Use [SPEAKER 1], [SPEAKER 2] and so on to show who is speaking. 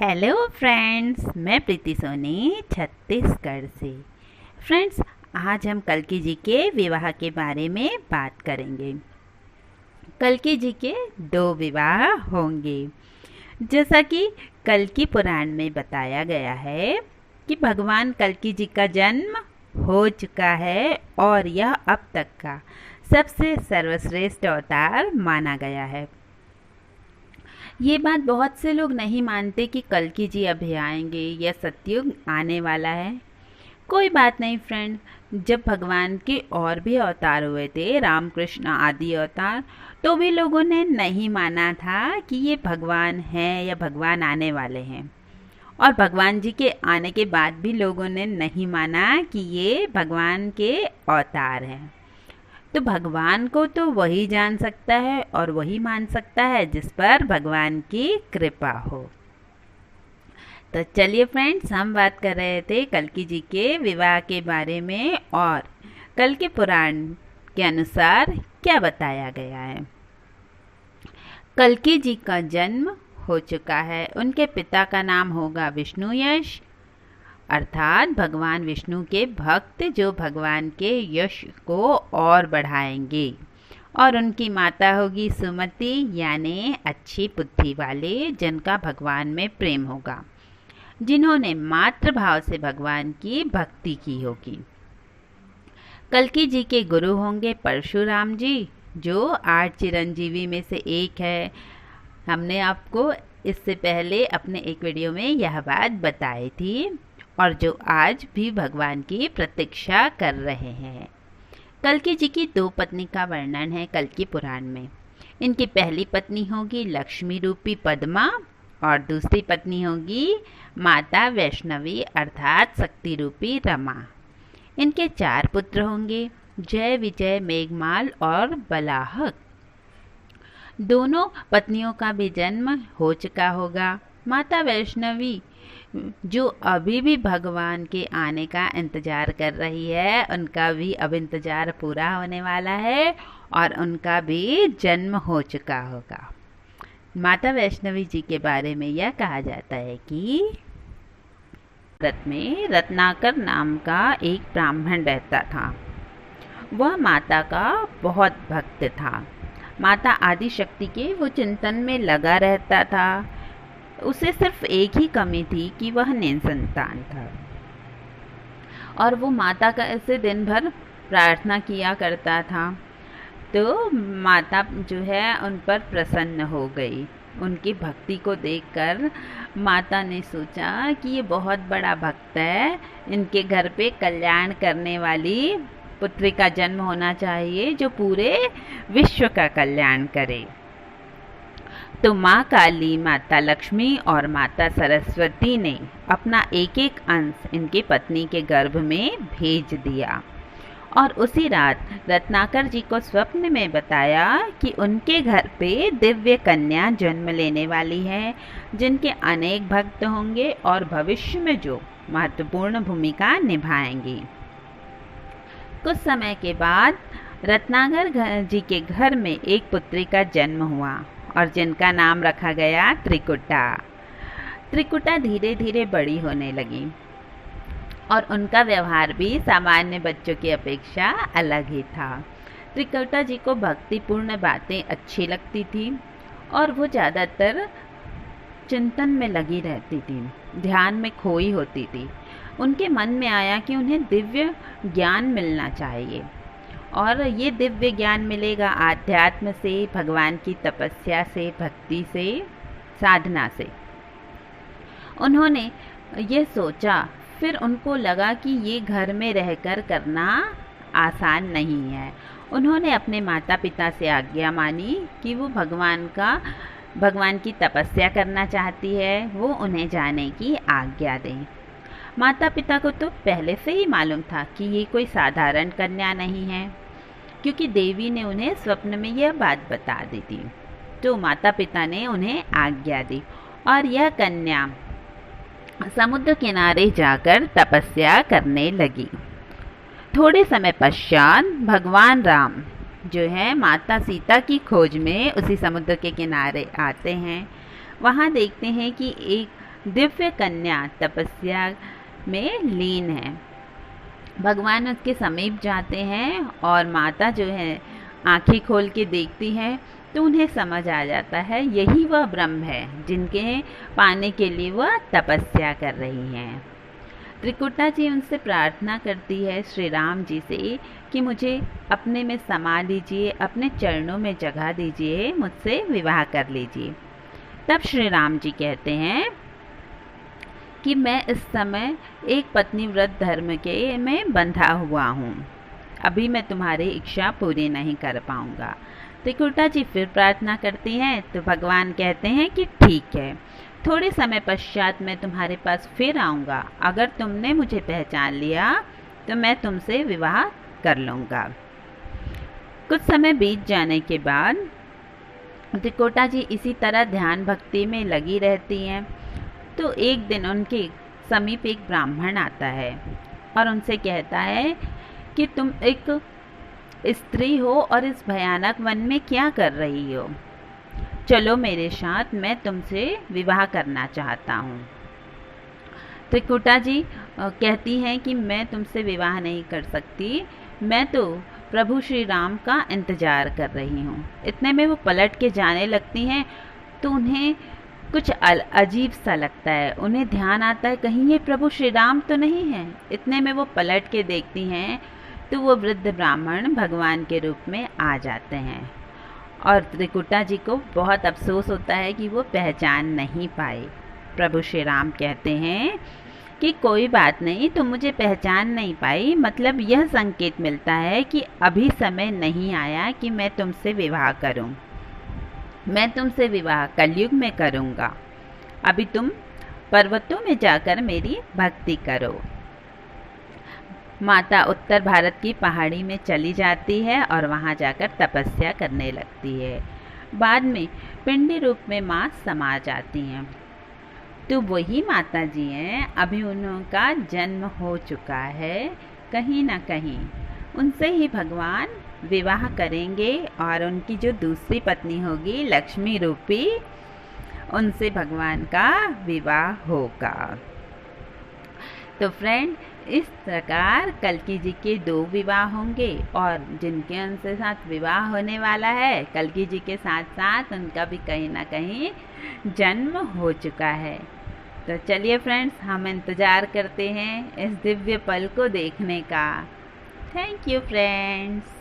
[SPEAKER 1] Hello friends, मैं प्रीति सोनी छत्तीसगढ़ से। Friends, आज हम कल्कि जी के विवाह के बारे में बात करेंगे। कल्कि जी के 2 विवाह होंगे। जैसा कि कल्कि पुराण में बताया गया है कि भगवान कल्कि जी का जन्म हो चुका है और यह अब तक का सबसे सर्वश्रेष्ठ अवतार माना गया है। ये बात बहुत से लोग नहीं मानते कि कल्कि जी अभी आएंगे या सतयुग आने वाला है। कोई बात नहीं फ्रेंड, जब भगवान के और भी अवतार हुए थे, रामकृष्ण आदि अवतार, तो भी लोगों ने नहीं माना था कि ये भगवान हैं या भगवान आने वाले हैं। और भगवान जी के आने के बाद भी लोगों ने नहीं माना कि ये भगवान के अवतार हैं। तो भगवान को तो वही जान सकता है और वही मान सकता है जिस पर भगवान की कृपा हो। तो चलिए फ्रेंड्स, हम बात कर रहे थे कल्कि जी के विवाह के बारे में और कल्कि पुराण के अनुसार क्या बताया गया है। कल्कि जी का जन्म हो चुका है। उनके पिता का नाम होगा विष्णुयश, अर्थात भगवान विष्णु के भक्त जो भगवान के यश को और बढ़ाएंगे। और उनकी माता होगी सुमति, यानी अच्छी बुद्धि वाले, जिनका भगवान में प्रेम होगा, जिन्होंने मातृभाव से भगवान की भक्ति की होगी। कल्कि जी के गुरु होंगे परशुराम जी, जो 8 चिरंजीवी में से एक है। हमने आपको इससे पहले अपने एक वीडियो में यह बात बताई थी और जो आज भी भगवान की प्रतीक्षा कर रहे हैं। कल्कि जी की 2 पत्नी का वर्णन है कल्कि पुराण में। इनकी पहली पत्नी होगी लक्ष्मी रूपी पद्मा और दूसरी पत्नी होगी माता वैष्णवी अर्थात शक्ति रूपी रमा। इनके 4 पुत्र होंगे, जय, विजय, मेघमाल और बलाहक। दोनों पत्नियों का भी जन्म हो चुका होगा। माता वैष्णवी जो अभी भी भगवान के आने का इंतज़ार कर रही है, उनका भी अब इंतज़ार पूरा होने वाला है और उनका भी जन्म हो चुका होगा। माता वैष्णवी जी के बारे में यह कहा जाता है कि भारत में रत्नाकर नाम का एक ब्राह्मण रहता था। वह माता का बहुत भक्त था। माता आदिशक्ति के वो चिंतन में लगा रहता था। उसे सिर्फ एक ही कमी थी कि वह निसंतान था और वो माता का ऐसे दिन भर प्रार्थना किया करता था। तो माता जो है उन पर प्रसन्न हो गई। उनकी भक्ति को देखकर माता ने सोचा कि ये बहुत बड़ा भक्त है, इनके घर पे कल्याण करने वाली पुत्री का जन्म होना चाहिए जो पूरे विश्व का कल्याण करे। तो माँ काली, माता लक्ष्मी और माता सरस्वती ने अपना एक एक अंश इनकी पत्नी के गर्भ में भेज दिया और उसी रात रत्नाकर जी को स्वप्न में बताया कि उनके घर पे दिव्य कन्या जन्म लेने वाली है, जिनके अनेक भक्त होंगे और भविष्य में जो महत्वपूर्ण भूमिका निभाएंगी। कुछ समय के बाद रत्नाकर जी के घर में एक पुत्री का जन्म हुआ और जिनका नाम रखा गया त्रिकुटा। त्रिकुटा धीरे धीरे बड़ी होने लगी और उनका व्यवहार भी सामान्य बच्चों की अपेक्षा अलग ही था। त्रिकुटा जी को भक्तिपूर्ण बातें अच्छी लगती थी और वो ज़्यादातर चिंतन में लगी रहती थी, ध्यान में खोई होती थी। उनके मन में आया कि उन्हें दिव्य ज्ञान मिलना चाहिए और ये दिव्य ज्ञान मिलेगा आध्यात्म से, भगवान की तपस्या से, भक्ति से, साधना से। उन्होंने ये सोचा। फिर उनको लगा कि ये घर में रहकर करना आसान नहीं है। उन्होंने अपने माता पिता से आज्ञा मानी कि वो भगवान की तपस्या करना चाहती है, वो उन्हें जाने की आज्ञा दें। माता पिता को तो पहले से ही मालूम था कि ये कोई साधारण कन्या नहीं है, क्योंकि देवी ने उन्हें स्वप्न में यह बात बता दी थी। तो माता पिता ने उन्हें आज्ञा दी और यह कन्या समुद्र किनारे जाकर तपस्या करने लगी। थोड़े समय पश्चात भगवान राम जो है माता सीता की खोज में उसी समुद्र के किनारे आते हैं। वहाँ देखते हैं कि एक दिव्य कन्या तपस्या में लीन है। भगवान उसके समीप जाते हैं और माता जो है आंखें खोल के देखती है तो उन्हें समझ आ जाता है यही वह ब्रह्म है जिनके पाने के लिए वह तपस्या कर रही हैं। त्रिकुटा जी उनसे प्रार्थना करती है श्री राम जी से कि मुझे अपने में समा लीजिए, अपने चरणों में जगह दीजिए, मुझसे विवाह कर लीजिए। तब श्री राम जी कहते हैं कि मैं इस समय एक पत्नी व्रत धर्म के में बंधा हुआ हूँ, अभी मैं तुम्हारी इच्छा पूरी नहीं कर पाऊँगा। त्रिकुटा जी फिर प्रार्थना करती हैं तो भगवान कहते हैं कि ठीक है, थोड़े समय पश्चात मैं तुम्हारे पास फिर आऊँगा, अगर तुमने मुझे पहचान लिया तो मैं तुमसे विवाह कर लूँगा। कुछ समय बीत जाने के बाद त्रिकुटा जी इसी तरह ध्यान भक्ति में लगी रहती हैं। तो एक दिन उनके समीप एक ब्राह्मण आता है और उनसे कहता है कि तुम एक स्त्री हो और इस भयानक वन में क्या कर रही हो, चलो मेरे साथ, मैं तुमसे विवाह करना चाहता हूँ। त्रिकुटा जी कहती हैं कि मैं तुमसे विवाह नहीं कर सकती, मैं तो प्रभु श्री राम का इंतजार कर रही हूँ। इतने में वो पलट के जाने लगती हैं तो उन्हें कुछ अजीब सा लगता है, उन्हें ध्यान आता है कहीं ये प्रभु श्री राम तो नहीं है। इतने में वो पलट के देखती हैं तो वो वृद्ध ब्राह्मण भगवान के रूप में आ जाते हैं और त्रिकुटा जी को बहुत अफसोस होता है कि वो पहचान नहीं पाए। प्रभु श्री राम कहते हैं कि कोई बात नहीं, तुम मुझे पहचान नहीं पाई, मतलब यह संकेत मिलता है कि अभी समय नहीं आया कि मैं तुमसे विवाह करूं। मैं तुमसे विवाह कलयुग में करूंगा, अभी तुम पर्वतों में जाकर मेरी भक्ति करो। माता उत्तर भारत की पहाड़ी में चली जाती है और वहां जाकर तपस्या करने लगती है। बाद में पिंडी रूप में माँ समा जाती हैं। तो वही माता जी हैं, अभी उनका जन्म हो चुका है, कहीं ना कहीं उनसे ही भगवान विवाह करेंगे और उनकी जो दूसरी पत्नी होगी लक्ष्मी रूपी, उनसे भगवान का विवाह होगा। तो फ्रेंड, इस प्रकार कल्कि जी के 2 विवाह होंगे और जिनके उनसे साथ विवाह होने वाला है कल्कि जी के साथ साथ उनका भी कहीं ना कहीं जन्म हो चुका है। तो चलिए फ्रेंड्स, हम इंतज़ार करते हैं इस दिव्य पल को देखने का। Thank you friends.